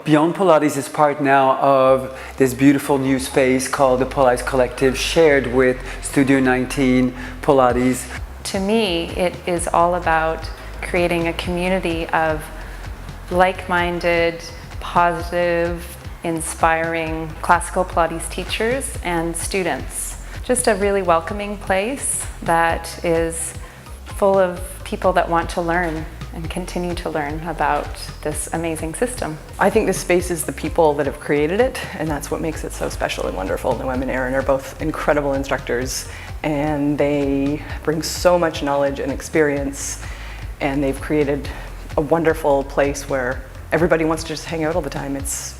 Beyond Pilates is part now of this beautiful new space called the Pilates Collective, shared with Studio 19 Pilates. To me, it is all about creating a community of like-minded, positive, inspiring classical Pilates teachers and students. Just a really welcoming place that is full of people that want to learn and continue to learn about this amazing system. I think this space is the people that have created it, and that's what makes it so special and wonderful. Noam and Erin are both incredible instructors, and they bring so much knowledge and experience, and they've created a wonderful place where everybody wants to just hang out all the time. It's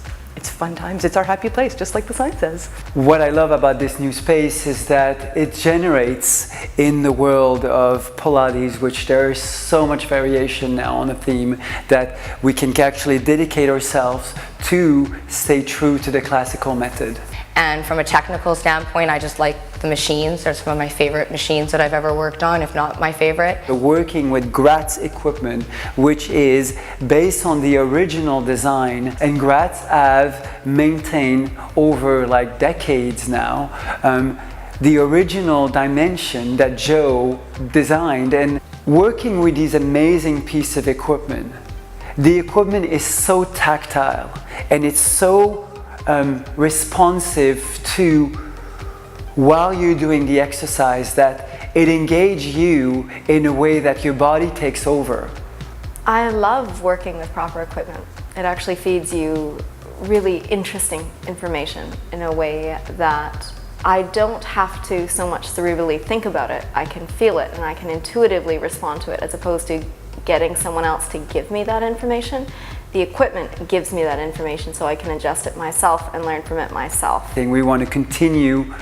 fun times. It's our happy place, just like the sign says. What I love about this new space is that it generates in the world of Pilates, which there is so much variation now on the theme, that we can actually dedicate ourselves to stay true to the classical method. And from a technical standpoint, I just like the machines. They're some of my favorite machines that I've ever worked on, if not my favorite. We're working with Gratz equipment, which is based on the original design, and Gratz have maintained over like decades now the original dimension that Joe designed. And working with these amazing pieces of equipment, the equipment is so tactile and it's so responsive to while you're doing the exercise, that it engages you in a way that your body takes over. I love working with proper equipment. It actually feeds you really interesting information in a way that I don't have to so much cerebrally think about it. I can feel it and I can intuitively respond to it, as opposed to getting someone else to give me that information. The equipment gives me that information so I can adjust it myself and learn from it myself. We want to continue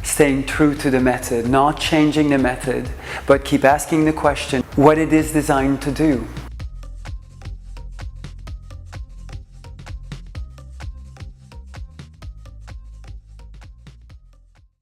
staying true to the method, not changing the method, but keep asking the question what it is designed to do.